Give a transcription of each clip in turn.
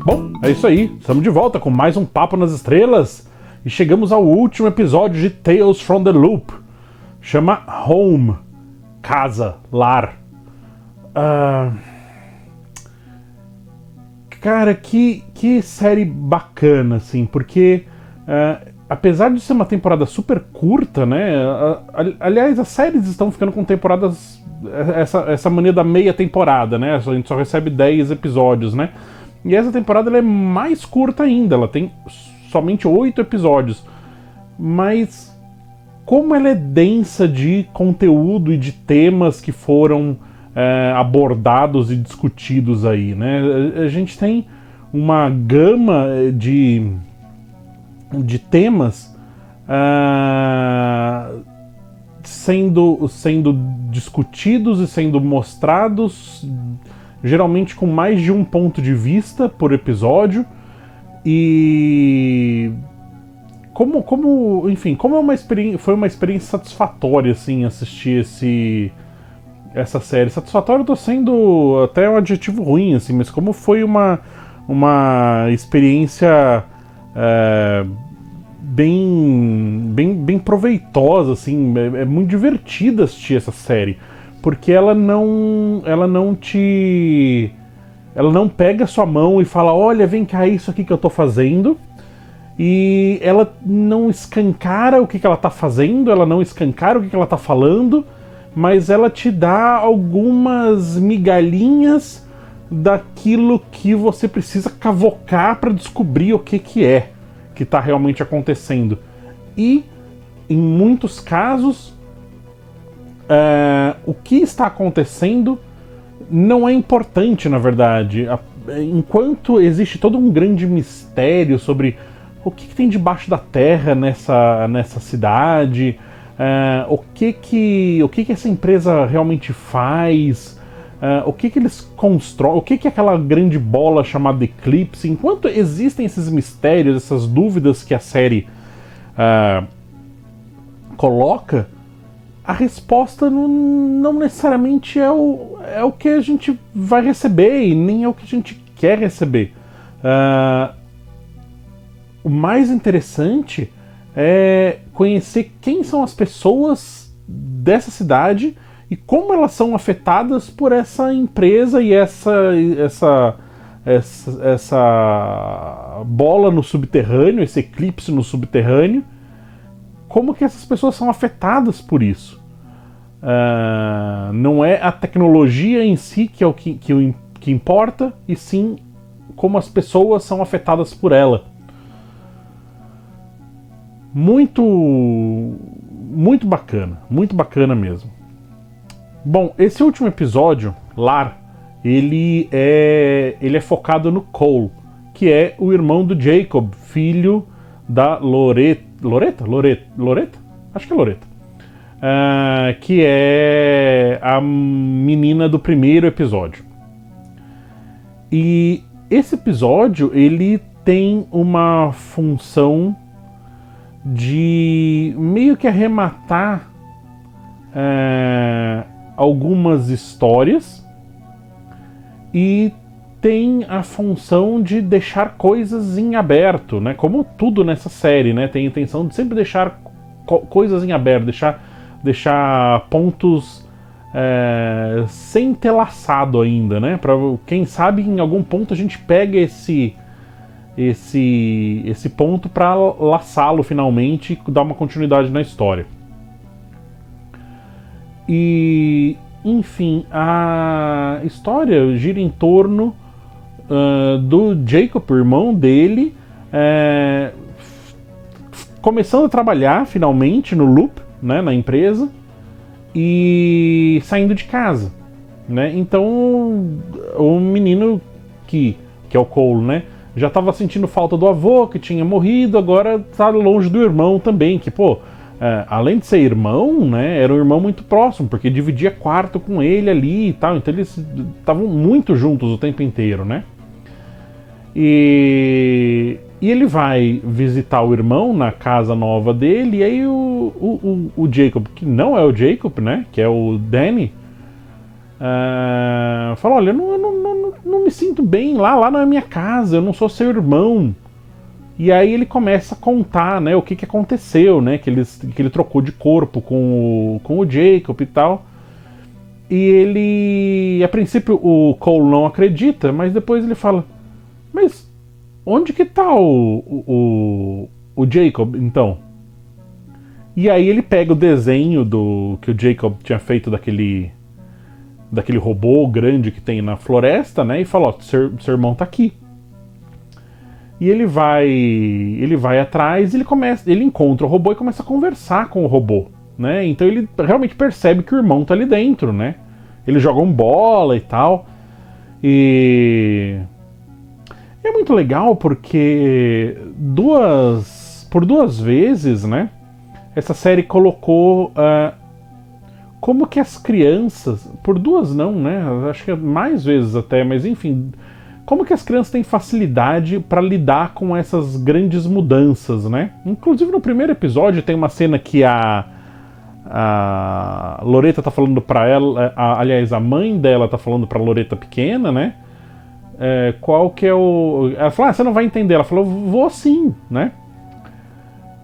Bom, é isso aí. Estamos de volta com mais um Papo nas Estrelas e chegamos ao último episódio de Tales from the Loop. Chama Home, casa, lar. Cara, que série bacana, assim, porque apesar de ser uma temporada super curta, né? Aliás, as séries estão ficando com temporadas. Essa mania da meia temporada, né? A gente só recebe 10 episódios, né? E essa temporada ela é mais curta ainda, ela tem somente 8 episódios. Mas como ela é densa de conteúdo e de temas que foram abordados e discutidos aí, né? A gente tem uma gama de temas sendo discutidos e sendo mostrados, geralmente com mais de um ponto de vista por episódio. E enfim, como foi uma experiência satisfatória, assim, assistir essa série. Satisfatório eu tô sendo até um adjetivo ruim, assim, mas como foi uma experiência bem proveitosa, assim, é muito divertida assistir essa série, porque ela não pega sua mão e fala, olha, vem cá, isso aqui que eu tô fazendo, e ela não escancara o que ela tá fazendo, ela não escancara o que ela tá falando, mas ela te dá algumas migalhinhas daquilo que você precisa cavocar para descobrir o que é que está realmente acontecendo. E, em muitos casos, o que está acontecendo não é importante, na verdade. Enquanto existe todo um grande mistério sobre o que tem debaixo da terra nessa cidade, o que essa empresa realmente faz, o que eles constroem, o que é aquela grande bola chamada Eclipse. Enquanto existem esses mistérios, essas dúvidas que a série coloca, a resposta não necessariamente é o que a gente vai receber e nem é o que a gente quer receber. O mais interessante é conhecer quem são as pessoas dessa cidade e como elas são afetadas por essa empresa e essa bola no subterrâneo, esse eclipse no subterrâneo. Como que essas pessoas são afetadas por isso? Não é a tecnologia em si que é o que importa, e sim como as pessoas são afetadas por ela. Muito bacana mesmo. Bom, esse último episódio, Lar, ele é focado no Cole, que é o irmão do Jacob, filho da Loretta? Acho que é Loretta. Que é a menina do primeiro episódio. E esse episódio, ele tem uma função de meio que arrematar algumas histórias, e tem a função de deixar coisas em aberto, né? Como tudo nessa série, né? Tem a intenção de sempre deixar coisas em aberto, deixar pontos sem ter laçado ainda, né? Para quem sabe em algum ponto a gente pega esse ponto para laçá-lo finalmente e dar uma continuidade na história. E, enfim, a história gira em torno do Jacob, o irmão dele, começando a trabalhar finalmente no Loop, né, na empresa, e saindo de casa, né? Então o menino que é o Cole, né, já estava sentindo falta do avô, que tinha morrido, agora tá longe do irmão também, que, além de ser irmão, né, era um irmão muito próximo, porque dividia quarto com ele ali e tal, então eles estavam muito juntos o tempo inteiro, né? E ele vai visitar o irmão na casa nova dele, e aí o Jacob, que não é o Jacob, né, que é o Danny, Fala, olha, eu não me sinto bem lá não é minha casa, eu não sou seu irmão. E aí ele começa a contar, né, o que aconteceu, né, que ele trocou de corpo com o Jacob e tal. E ele, a princípio, o Cole não acredita, mas depois ele fala, mas onde que tá o Jacob, então? E aí ele pega o desenho que o Jacob tinha feito daquele robô grande que tem na floresta, né, e fala, ó, seu irmão tá aqui. E ele vai atrás, ele encontra o robô e começa a conversar com o robô, né? Então ele realmente percebe que o irmão tá ali dentro, né? Eles jogam bola e tal. E é muito legal porque por duas vezes, né? Essa série colocou como que as crianças, por duas não, né? Acho que é mais vezes até, mas enfim, como que as crianças têm facilidade para lidar com essas grandes mudanças, né? Inclusive no primeiro episódio tem uma cena que a Loretta tá falando para ela, aliás, a mãe dela tá falando pra Loretta pequena, né? Qual que é o... Ela fala, você não vai entender. Ela falou, vou sim, né?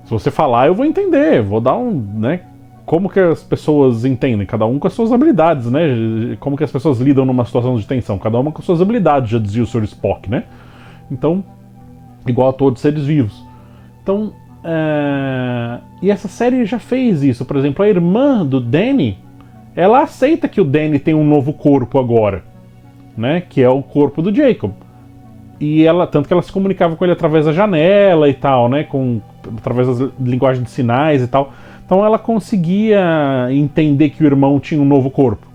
Se você falar, eu vou entender, vou dar né? Como que as pessoas entendem, cada um com as suas habilidades, né? Como que as pessoas lidam numa situação de tensão, cada uma com as suas habilidades, já dizia o Sr. Spock, né? Então, igual a todos os seres vivos. Então, e essa série já fez isso. Por exemplo, a irmã do Danny, ela aceita que o Danny tem um novo corpo agora, né? Que é o corpo do Jacob. E tanto que ela se comunicava com ele através da janela e tal, né? Através das linguagens de sinais e tal. Então ela conseguia entender que o irmão tinha um novo corpo.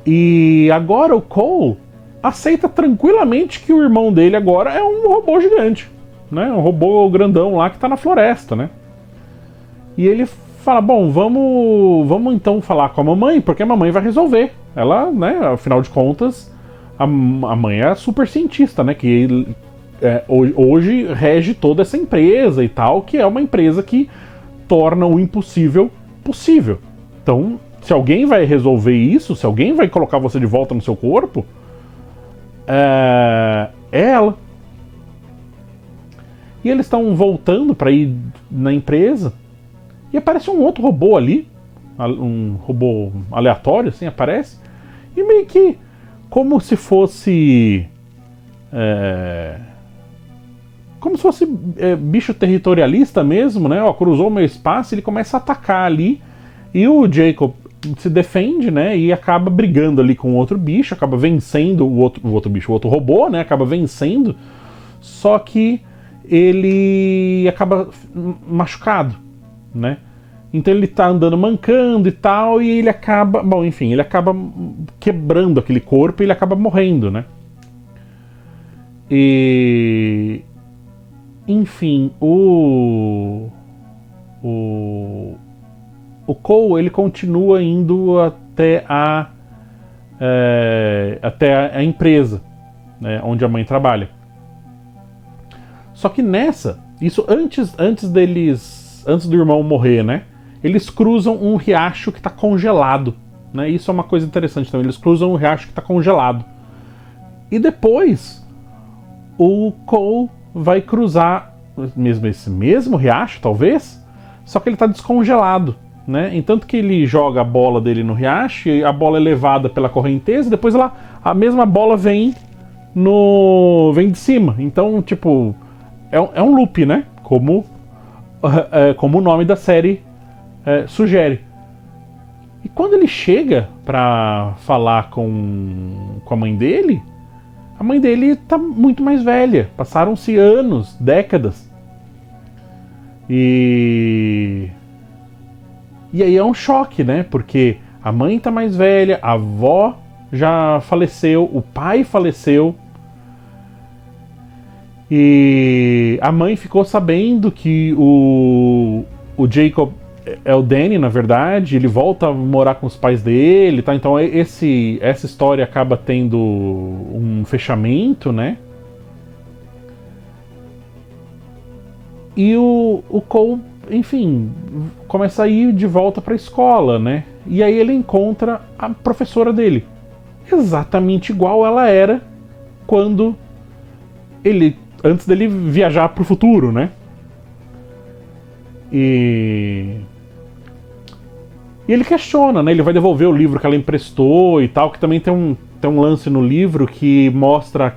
E agora o Cole aceita tranquilamente que o irmão dele agora é um robô gigante, né? Um robô grandão lá que tá na floresta, né? E ele fala, bom, vamos então falar com a mamãe, porque a mamãe vai resolver. Ela, né, afinal de contas, a mãe é super cientista, né? Que hoje rege toda essa empresa e tal, que é uma empresa que torna o impossível possível. Então, se alguém vai resolver isso, se alguém vai colocar você de volta no seu corpo, é ela. E eles estão voltando para ir na empresa e aparece um outro robô ali, um robô aleatório, assim, aparece, e meio que como se fosse bicho territorialista mesmo, né? Ó, cruzou o meu espaço, ele começa a atacar ali. E o Jacob se defende, né? E acaba brigando ali com o outro bicho, acaba vencendo o outro robô, né? Acaba vencendo. Só que ele acaba machucado, né? Então ele tá andando mancando e tal, e ele acaba... Bom, enfim, ele acaba quebrando aquele corpo e ele acaba morrendo, né? E... Enfim, o Cole, ele continua indo até a empresa, né, onde a mãe trabalha. Só que isso antes do irmão morrer, né? Eles cruzam um riacho que está congelado, né? Isso é uma coisa interessante também. Eles cruzam um riacho que está congelado. E depois o Cole vai cruzar esse mesmo riacho, talvez, só que ele está descongelado, né? Entanto que ele joga a bola dele no riacho, e a bola é levada pela correnteza, e depois a mesma bola vem de cima. Então, tipo, é um loop, né? Como o nome da série sugere. E quando ele chega para falar com a mãe dele, a mãe dele tá muito mais velha. Passaram-se anos, décadas. E aí é um choque, né? Porque a mãe tá mais velha, a avó já faleceu, o pai faleceu. E a mãe ficou sabendo que o Jacob é o Danny, na verdade. Ele volta a morar com os pais dele, tá? Então essa história acaba tendo um fechamento, né? E o Cole, enfim, começa a ir de volta para a escola, né? e aí ele encontra a professora dele, exatamente igual ela era quando antes dele viajar para o futuro, né? E ele questiona, né? Ele vai devolver o livro que ela emprestou e tal, que também tem um lance no livro que mostra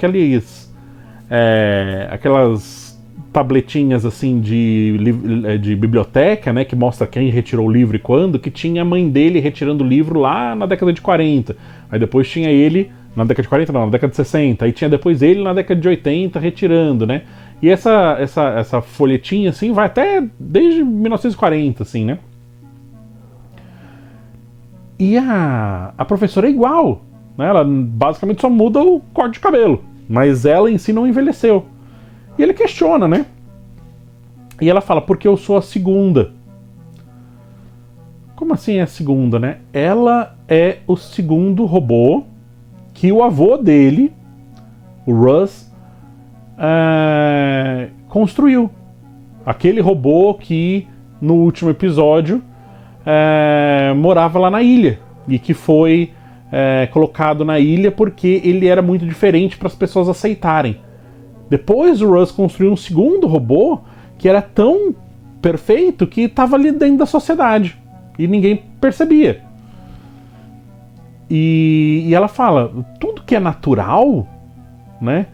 aquelas tabletinhas assim de biblioteca, né? Que mostra quem retirou o livro e quando, que tinha a mãe dele retirando o livro lá na década de 40. Aí depois tinha ele na década de 40, não, na década de 60. Aí tinha depois ele na década de 80 retirando, né? E essa folhetinha, assim, vai até desde 1940, assim, né? E a professora é igual, né? Ela basicamente só muda o corte de cabelo, mas ela em si não envelheceu. E ele questiona, né? E ela fala, porque eu sou a segunda. Como assim é a segunda, né? Ela é o segundo robô que o avô dele, o Russ, construiu. Aquele robô que no último episódio morava lá na ilha e que foi colocado na ilha porque ele era muito diferente para as pessoas aceitarem. Depois o Russ construiu um segundo robô que era tão perfeito que estava ali dentro da sociedade e ninguém percebia. E ela fala, tudo que é natural, né,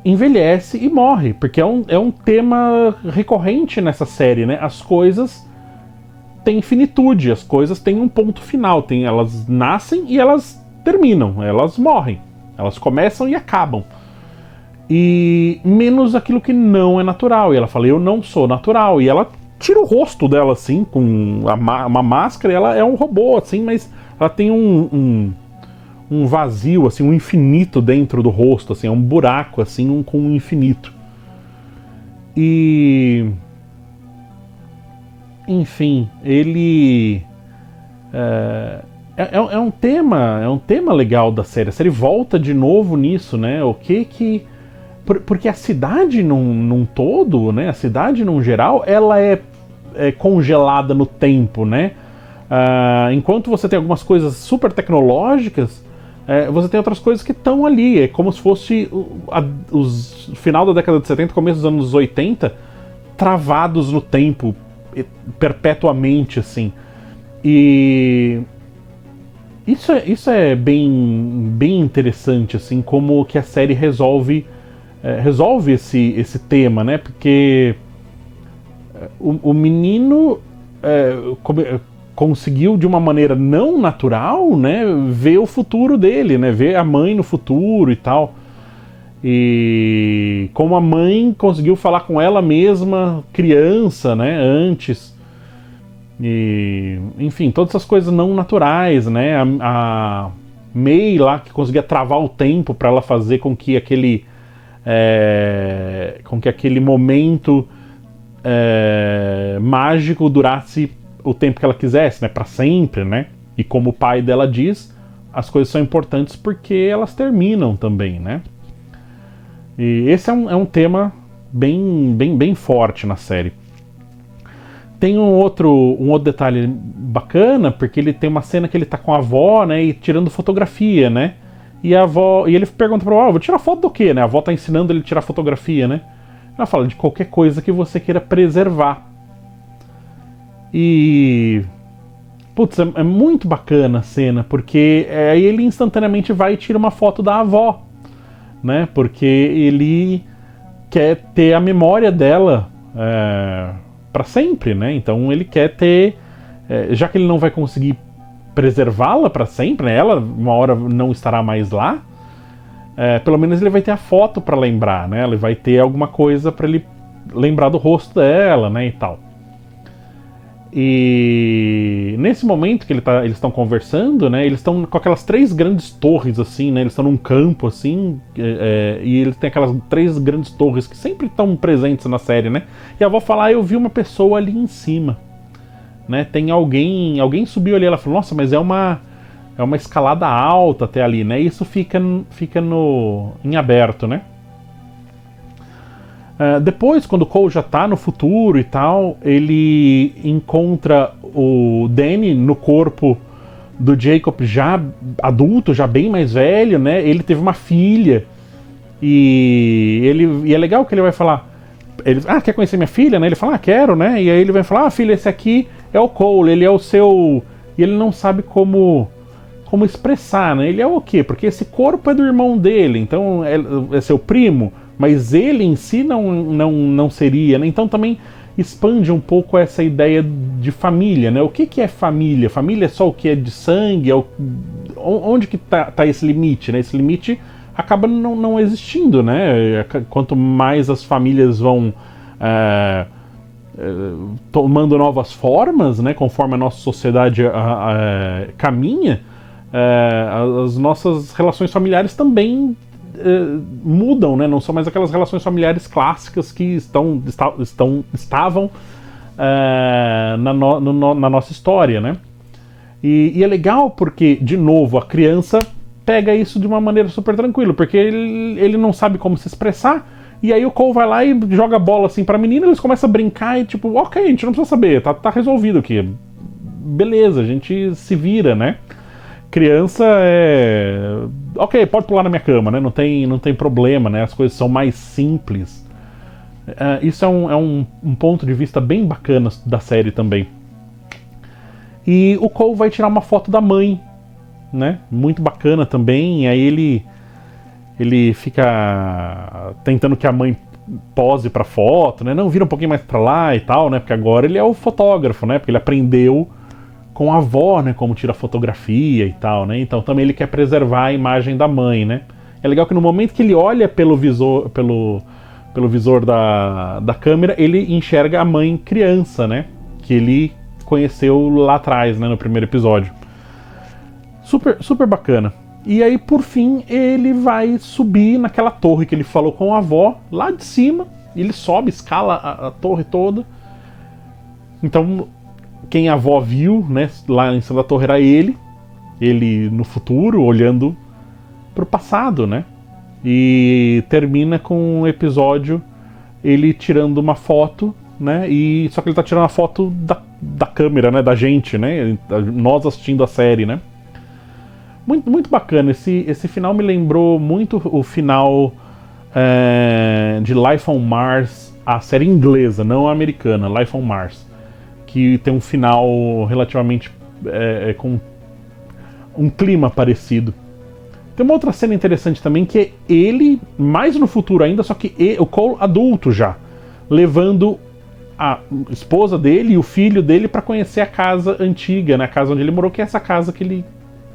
envelhece e morre, porque é um tema recorrente nessa série, né? As coisas têm finitude, as coisas têm um ponto final, elas nascem e elas terminam, elas morrem, elas começam e acabam. E menos aquilo que não é natural. E ela fala, eu não sou natural. E ela tira o rosto dela assim, com uma máscara, e ela é um robô, assim, mas ela tem um vazio, assim, um infinito dentro do rosto, assim, é um buraco, assim, com um infinito. E... enfim, ele... é um tema legal da série. A série volta de novo nisso, né? O que... porque a cidade num todo, né? A cidade num geral, ela é congelada no tempo, né? Enquanto você tem algumas coisas super tecnológicas, você tem outras coisas que estão ali. É como se fosse o final da década de 70, começo dos anos 80, travados no tempo, perpetuamente, assim. E isso é bem interessante, assim, como que a série resolve esse tema, né? Porque o menino conseguiu de uma maneira não natural, né, ver o futuro dele, né, ver a mãe no futuro e tal. E como a mãe conseguiu falar com ela mesma, criança, né, antes. E, enfim, todas essas coisas não naturais, né? A May lá, que conseguia travar o tempo para ela fazer com que aquele momento mágico durasse o tempo que ela quisesse, né, para sempre, né? E como o pai dela diz, as coisas são importantes porque elas terminam também, né? E esse é um tema bem forte na série. Tem um outro detalhe bacana, porque ele tem uma cena que ele tá com a avó, né, e tirando fotografia, né? E ele pergunta pra avó, vou tirar foto do quê, né? A avó tá ensinando ele a tirar fotografia, né? Ela fala de qualquer coisa que você queira preservar. E... putz, é muito bacana a cena, porque aí ele instantaneamente vai e tira uma foto da avó, né? Porque ele quer ter a memória dela para sempre, né? Então ele quer ter... já que ele não vai conseguir preservá-la para sempre, né? Ela uma hora não estará mais lá, pelo menos ele vai ter a foto para lembrar, né? Ele vai ter alguma coisa para ele lembrar do rosto dela, né, e tal. E nesse momento que eles estão conversando, né, eles estão com aquelas 3 grandes torres, assim, né, eles estão num campo, assim, e eles têm aquelas 3 grandes torres que sempre estão presentes na série, né, e a avó fala, eu vi uma pessoa ali em cima, né, tem alguém subiu ali, ela falou, nossa, mas é uma escalada alta até ali, né, e isso fica em aberto, né. Depois, quando o Cole já tá no futuro e tal, ele encontra o Danny no corpo do Jacob já adulto, já bem mais velho, né? Ele teve uma filha e é legal que ele vai falar, ele, quer conhecer minha filha, né? Ele fala, quero, né? E aí ele vai falar, filha, esse aqui é o Cole, ele é o seu... E ele não sabe como expressar, né? Ele é o quê? Porque esse corpo é do irmão dele, então é seu primo, mas ele em si não seria, né? Então também expande um pouco essa ideia de família, né? O que é família? Família é só o que é de sangue? Onde que tá esse limite, né? Esse limite acaba não existindo, né? Quanto mais as famílias vão tomando novas formas, né? Conforme a nossa sociedade caminha, as nossas relações familiares também mudam, né? Não são mais aquelas relações familiares clássicas que estavam na nossa história, né? E é legal porque, de novo, a criança pega isso de uma maneira super tranquila, porque ele não sabe como se expressar, e aí o Cole vai lá e joga a bola assim pra menina, eles começam a brincar e tipo, ok, a gente não precisa saber, tá resolvido aqui. Beleza, a gente se vira, né? Criança ok, pode pular na minha cama, né? Não tem problema, né? As coisas são mais simples. Isso é um ponto de vista bem bacana da série também. E o Cole vai tirar uma foto da mãe, né? Muito bacana também. E aí ele fica tentando que a mãe pose pra foto, né? Não, vira um pouquinho mais pra lá e tal, né? Porque agora ele é o fotógrafo, né? Porque ele aprendeu com a avó, né? Como tira fotografia e tal, né? Então também ele quer preservar a imagem da mãe, né? É legal que no momento que ele olha pelo visor da câmera, ele enxerga a mãe criança, né? Que ele conheceu lá atrás, né? No primeiro episódio. Super, super bacana. E aí, por fim, ele vai subir naquela torre que ele falou com a avó, lá de cima. Ele sobe, escala a torre toda. Então, quem a avó viu, né, lá em cima da torre era ele no futuro, olhando pro passado, né? E termina com um episódio ele tirando uma foto, né? E só que ele tá tirando a foto da câmera, né? Da gente, né? Nós assistindo a série, né? Muito, muito bacana. Esse final me lembrou muito o final de Life on Mars, a série inglesa, não a americana, Life on Mars, que tem um final relativamente com um clima parecido. Tem uma outra cena interessante também, que é ele, mais no futuro ainda, só que o Cole adulto já, levando a esposa dele e o filho dele para conhecer a casa antiga, né? A casa onde ele morou, que é essa casa que ele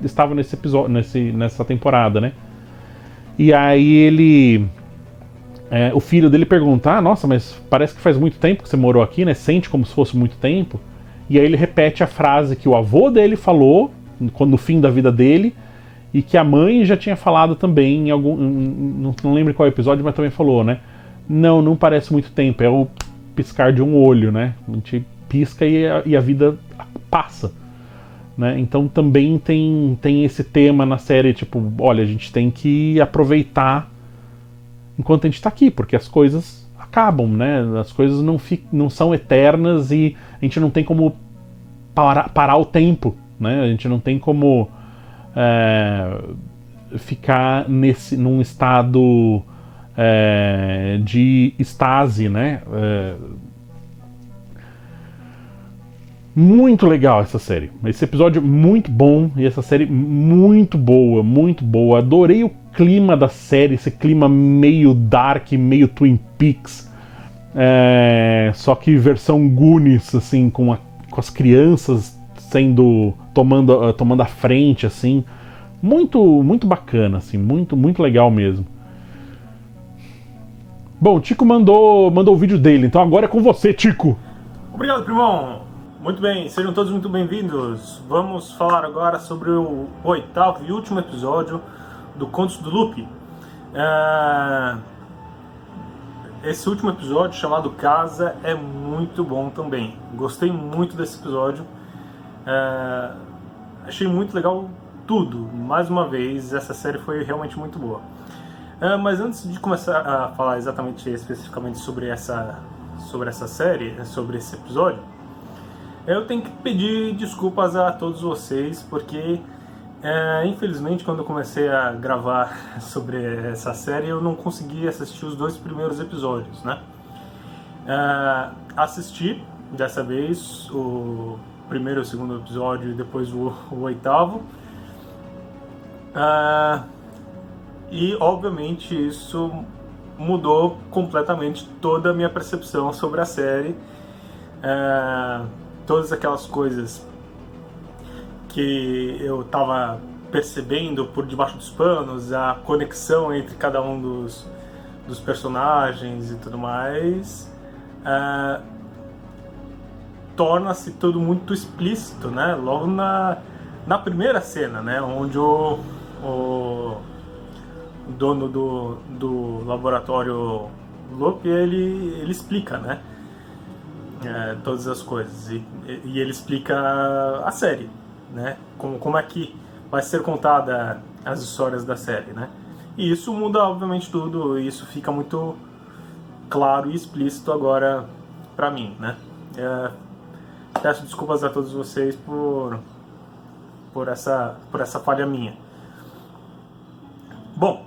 estava nesse episódio, nessa temporada, né? E aí o filho dele pergunta, nossa, mas parece que faz muito tempo que você morou aqui, né? Sente como se fosse muito tempo. E aí ele repete a frase que o avô dele falou no fim da vida dele, e que a mãe já tinha falado também em algum... Não lembro qual episódio, mas também falou, né? Não parece muito tempo, é o piscar de um olho, né? A gente pisca e a vida passa, né? Então também tem esse tema na série, tipo, olha, a gente tem que aproveitar enquanto a gente tá aqui, porque as coisas acabam, né? As coisas não são eternas e a gente não tem como parar o tempo, né? A gente não tem como ficar num estado de estase, né? Muito legal essa série. Esse episódio muito bom e essa série muito boa, muito boa. Adorei o clima da série, esse clima meio dark, meio Twin Peaks. Só que versão Goonies, assim, com as crianças tomando a frente, assim. Muito, muito bacana, assim, muito, muito legal mesmo. Bom, o Tico mandou o vídeo dele, então agora é com você, Tico. Obrigado, primão. Muito bem, sejam todos muito bem-vindos. Vamos falar agora sobre o 8º e último episódio do Contos do Loop. Esse último episódio, chamado Casa, é muito bom também. Gostei muito desse episódio. Achei muito legal tudo. Mais uma vez, essa série foi realmente muito boa. Mas antes de começar a falar especificamente sobre essa série, sobre esse episódio, Eu tenho que pedir desculpas a todos vocês, porque infelizmente quando eu comecei a gravar sobre essa série eu não consegui assistir os 2 primeiros episódios, né? Assisti dessa vez o primeiro e o segundo episódio e depois o 8º. E obviamente isso mudou completamente toda a minha percepção sobre a série. Todas aquelas coisas que eu estava percebendo por debaixo dos panos, a conexão entre cada um dos personagens e tudo mais, torna-se tudo muito explícito, né? Logo na primeira cena, né? Onde o dono do laboratório Lope, ele explica, né? Todas as coisas e ele explica a série, né? Como é que vai ser contada as histórias da série, né? E isso muda obviamente tudo, e isso fica muito claro e explícito agora pra mim, né? Peço desculpas a todos vocês por essa falha minha. Bom,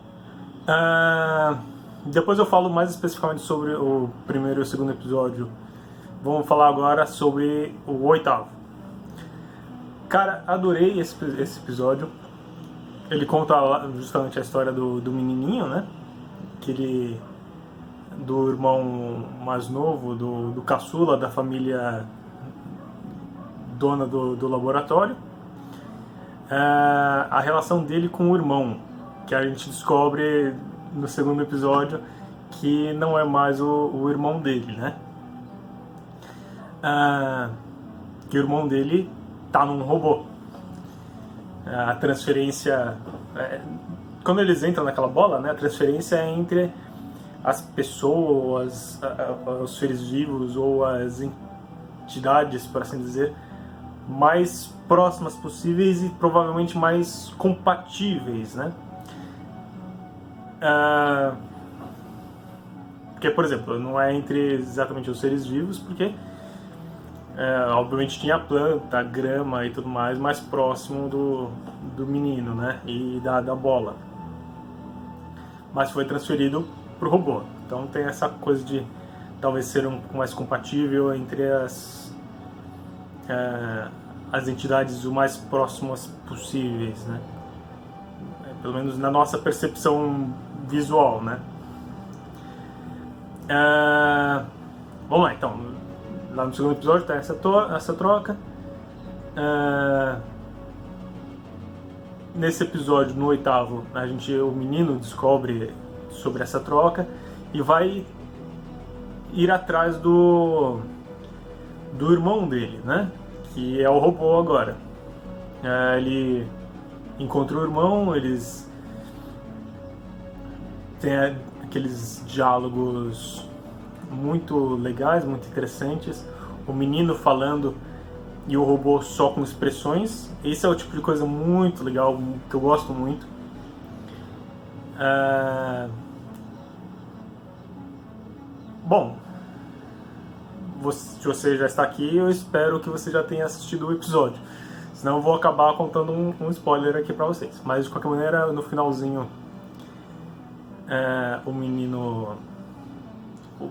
depois eu falo mais especificamente sobre o primeiro e o segundo episódio. Vamos falar agora sobre o 8º. Cara, adorei esse episódio. Ele conta justamente a história do menininho, né? Do irmão mais novo, do caçula da família dona do laboratório. A relação dele com o irmão, que a gente descobre no segundo episódio que não é mais o irmão dele, né? Que o irmão dele tá num robô. A transferência... quando eles entram naquela bola, né, a transferência é entre as pessoas, os seres vivos ou as entidades, por assim dizer, mais próximas possíveis e provavelmente mais compatíveis, né? Porque, por exemplo, não é entre exatamente os seres vivos, porque obviamente tinha a planta, a grama e tudo mais próximo do menino, né? E da bola. Mas foi transferido pro robô. Então tem essa coisa de talvez ser um pouco mais compatível entre as entidades o mais próximas possíveis, né? Pelo menos na nossa percepção visual, né? Vamos lá, então. Lá no segundo episódio tem essa troca. Nesse episódio, no 8º, o menino descobre sobre essa troca e vai ir atrás do irmão dele, né? Que é o robô agora. Ele encontra o irmão, eles têm aqueles diálogos muito legais, muito interessantes. O menino falando e o robô só com expressões. Esse é o tipo de coisa muito legal, que eu gosto muito. Bom, se você já está aqui, eu espero que você já tenha assistido o episódio. Senão eu vou acabar contando um spoiler aqui pra vocês. Mas de qualquer maneira, no finalzinho, o menino...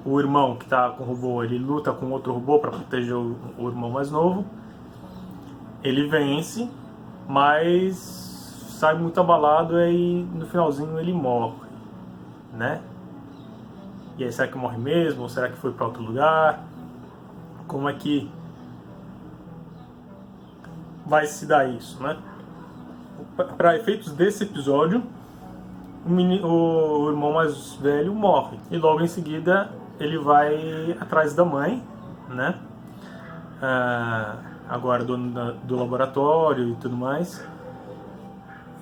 O irmão que tá com o robô, ele luta com outro robô para proteger o irmão mais novo. Ele vence, mas sai muito abalado e no finalzinho ele morre, né? E aí, será que morre mesmo? Ou será que foi para outro lugar? Como é que vai se dar isso, né? Para efeitos desse episódio, o irmão mais velho morre e logo em seguida ele vai atrás da mãe, né? Agora dono do laboratório e tudo mais.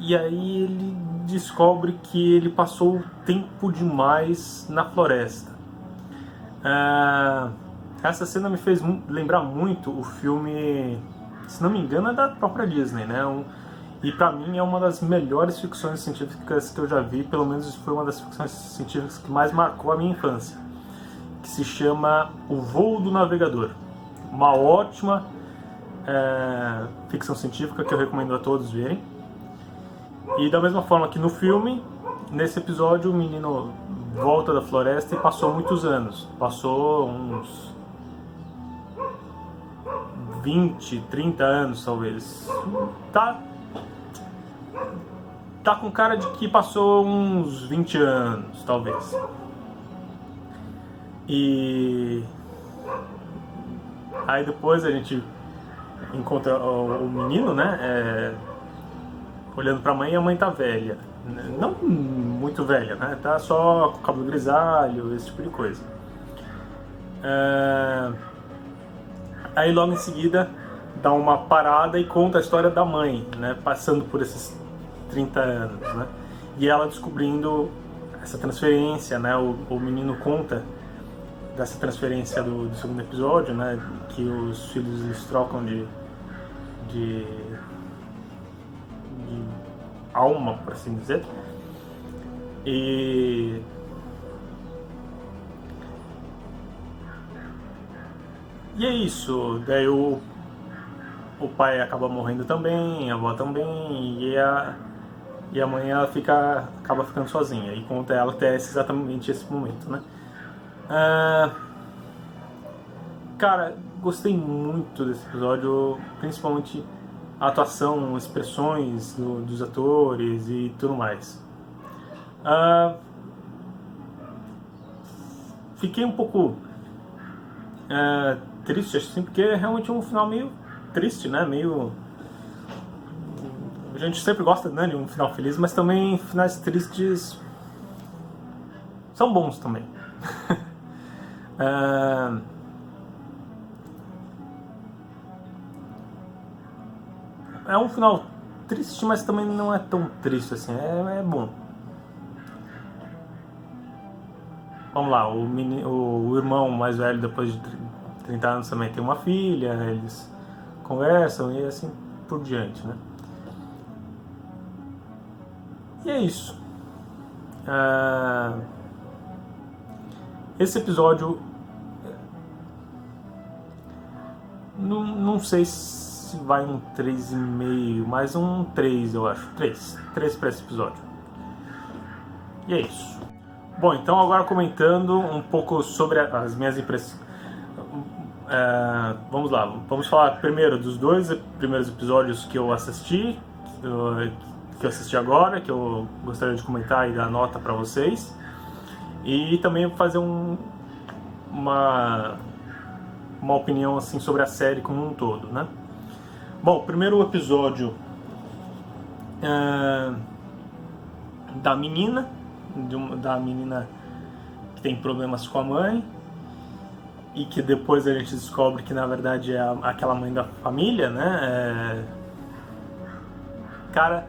E aí ele descobre que ele passou tempo demais na floresta. Essa cena me fez lembrar muito o filme, se não me engano, é da própria Disney, né? E pra mim é uma das melhores ficções científicas que eu já vi, pelo menos foi uma das ficções científicas que mais marcou a minha infância, que se chama O Voo do Navegador. Uma ótima ficção científica que eu recomendo a todos verem. E da mesma forma que no filme, nesse episódio o menino volta da floresta e passou muitos anos. Passou uns 20, 30 anos talvez. Tá com cara de que passou uns 20 anos, talvez. E aí depois a gente encontra o menino, né? Olhando pra mãe, e a mãe tá velha. Não muito velha, né? Tá só com cabelo grisalho, esse tipo de coisa. Aí logo em seguida dá uma parada e conta a história da mãe, né? Passando por esses 30 anos, né? E ela descobrindo essa transferência, né? O menino conta dessa transferência do segundo episódio, né? Que os filhos eles trocam de alma, por assim dizer. E é isso. Daí o pai acaba morrendo também, a avó também, e a mãe ela acaba ficando sozinha. E conta ela até exatamente esse momento, né? Cara, gostei muito desse episódio, principalmente a atuação, expressões dos atores e tudo mais. Fiquei um pouco triste, assim, porque é realmente um final meio triste, né? Meio... A gente sempre gosta, né, de um final feliz, mas também finais tristes são bons também. É um final triste, mas também não é tão triste assim, é bom. Vamos lá, o irmão mais velho, depois de 30 anos, também tem uma filha, eles conversam e assim por diante, né? E é isso. Esse episódio, não sei se vai um 3,5, mas um 3, eu acho. 3 para esse episódio. E é isso. Bom, então agora comentando um pouco sobre as minhas impressões. Vamos lá, vamos falar primeiro dos 2 primeiros episódios que eu assisti, que eu assisti agora, que eu gostaria de comentar e dar nota para vocês. E também fazer uma opinião assim sobre a série como um todo, né? Bom, o primeiro episódio da menina que tem problemas com a mãe e que depois a gente descobre que na verdade é aquela mãe da família, né? Cara,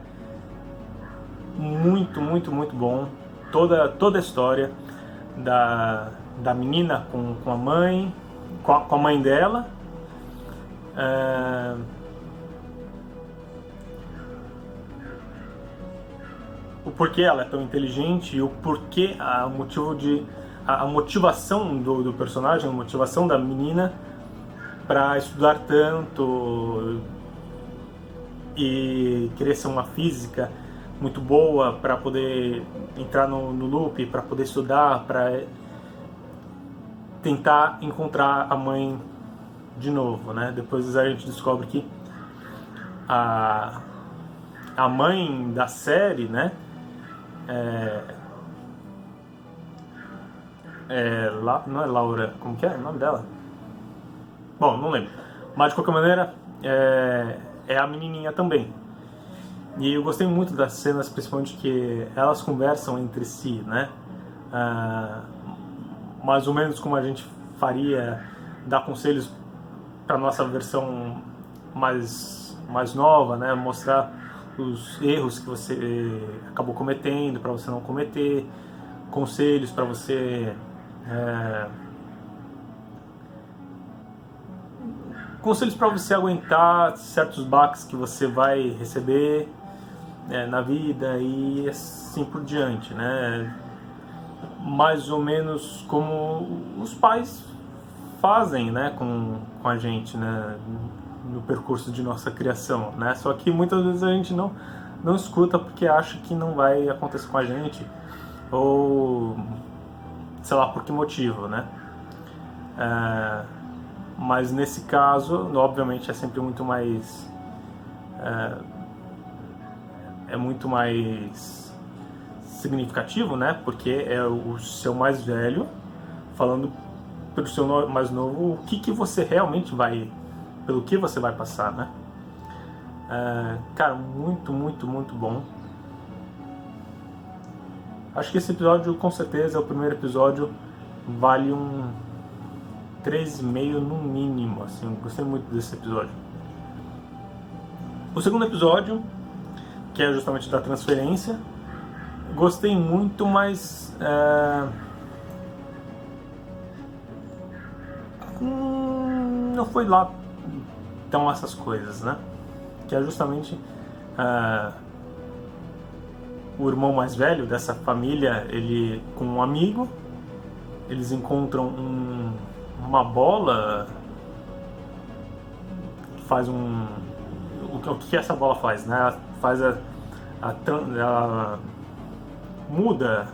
muito, muito, muito bom. Toda a história da menina com a mãe, com a mãe dela. O porquê ela é tão inteligente e o porquê, a motivação do personagem, a motivação da menina para estudar tanto e querer ser uma física muito boa, para poder entrar no loop, para poder estudar, para tentar encontrar a mãe de novo, né? Depois a gente descobre que a mãe da série, né? Não é Laura, como que é o nome dela? Bom, não lembro. Mas de qualquer maneira, é a menininha também. E eu gostei muito das cenas, principalmente que elas conversam entre si, né? Mais ou menos como a gente faria, dar conselhos para nossa versão mais nova, né? Mostrar os erros que você acabou cometendo para você não cometer, conselhos para você aguentar certos baques que você vai receber na vida e assim por diante, né? Mais ou menos como os pais fazem, né, com a gente, né? no percurso de nossa criação, né? Só que muitas vezes a gente não escuta porque acha que não vai acontecer com a gente, ou sei lá por que motivo, né? Mas nesse caso, obviamente, é sempre muito mais é muito mais significativo, né? Porque é o seu mais velho falando pelo seu mais novo o que você realmente vai, pelo que você vai passar, né? Cara, muito, muito, muito bom. Acho que esse episódio, com certeza, é o primeiro episódio, vale um 3,5 no mínimo, assim, gostei muito desse episódio. O segundo episódio, que é justamente da transferência, gostei muito, mas não foi lá tão essas coisas, né? Que é justamente o irmão mais velho dessa família, ele com um amigo, eles encontram uma bola que faz o que essa bola faz, né? Ela faz ela muda,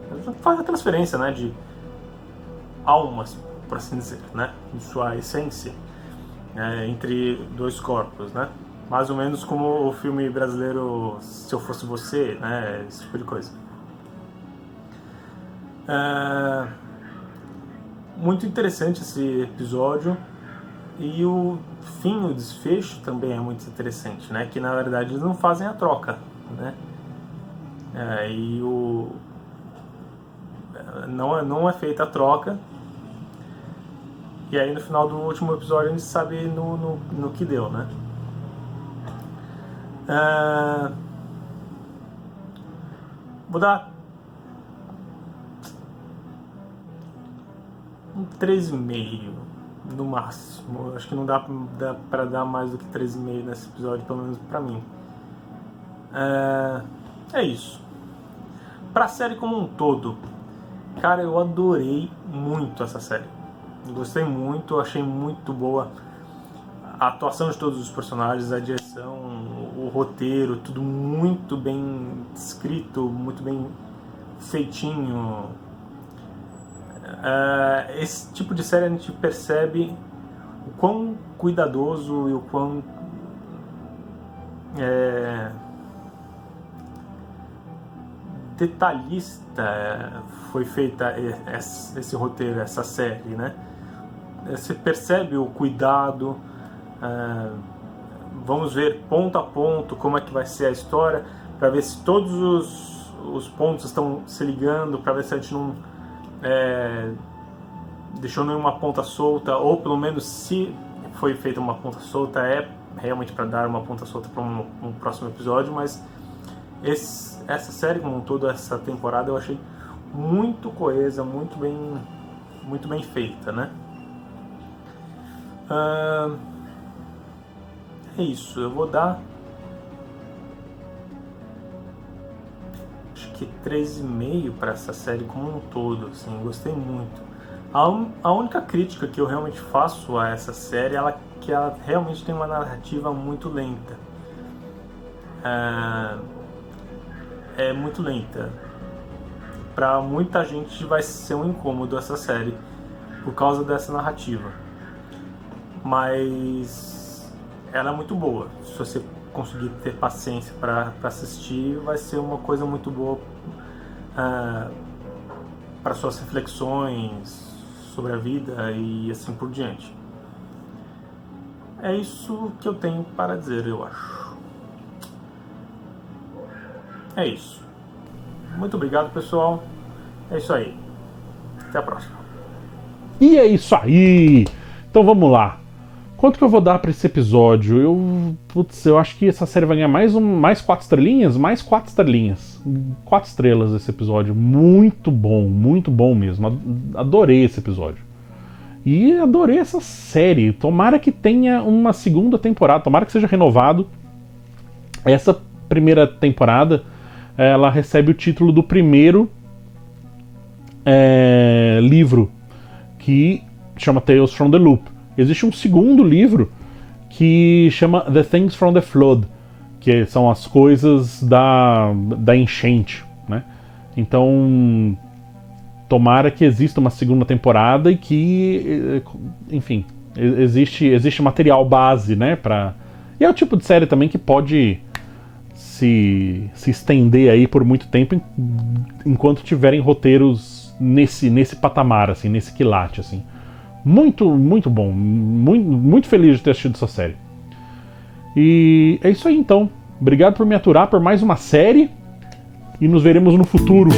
ela faz a transferência, né, de almas, por assim dizer, né, de sua essência, entre dois corpos, né? Mais ou menos como o filme brasileiro Se Eu Fosse Você, né? Esse tipo de coisa. Muito interessante esse episódio. E o fim, o desfecho também é muito interessante, né? Que na verdade eles não fazem a troca, né? Não é feita a troca. E aí no final do último episódio a gente sabe no que deu, né? Vou dar um 3,5 no máximo. Acho que não dá pra dar mais do que 3,5 nesse episódio, pelo menos pra mim. É isso. Pra série como um todo, cara, eu adorei muito essa série. Gostei muito, achei muito boa a atuação de todos os personagens, a direção, o roteiro, tudo muito bem escrito, muito bem feitinho. Esse tipo de série a gente percebe o quão cuidadoso e o quão detalhista foi feita esse roteiro, essa série, né? Você percebe o cuidado. Vamos ver ponto a ponto como é que vai ser a história, para ver se todos os pontos estão se ligando, para ver se a gente não deixou nenhuma ponta solta, ou pelo menos se foi feita uma ponta solta, realmente para dar uma ponta solta para um próximo episódio. Mas essa série como um todo, essa temporada, eu achei muito coesa, muito bem feita, né? É isso, eu vou dar acho que 3,5 para essa série como um todo, assim, gostei muito. A única crítica que eu realmente faço a essa série é que ela realmente tem uma narrativa muito lenta. É muito lenta. Para muita gente vai ser um incômodo essa série por causa dessa narrativa. Mas ela é muito boa. Se você conseguir ter paciência para assistir, vai ser uma coisa muito boa para suas reflexões sobre a vida e assim por diante. É isso que eu tenho para dizer, eu acho. É isso. Muito obrigado, pessoal. É isso aí. Até a próxima. E é isso aí! Então vamos lá. Quanto que eu vou dar pra esse episódio? Eu acho que essa série vai ganhar mais 4 estrelinhas? Mais 4 estrelinhas. 4 estrelas esse episódio. Muito bom mesmo. Adorei esse episódio. E adorei essa série. Tomara que tenha uma segunda temporada. Tomara que seja renovado. Essa primeira temporada, ela recebe o título do primeiro livro, que chama Tales from the Loop. Existe um segundo livro que chama The Things from the Flood, que são as coisas da enchente, né? Então, tomara que exista uma segunda temporada e que, enfim, existe material base, né? E é o tipo de série também que pode se estender aí por muito tempo enquanto tiverem roteiros nesse patamar, assim, nesse quilate, assim. Muito, muito bom. Muito feliz de ter assistido essa série. E é isso aí, então. Obrigado por me aturar por mais uma série. E nos veremos no futuro.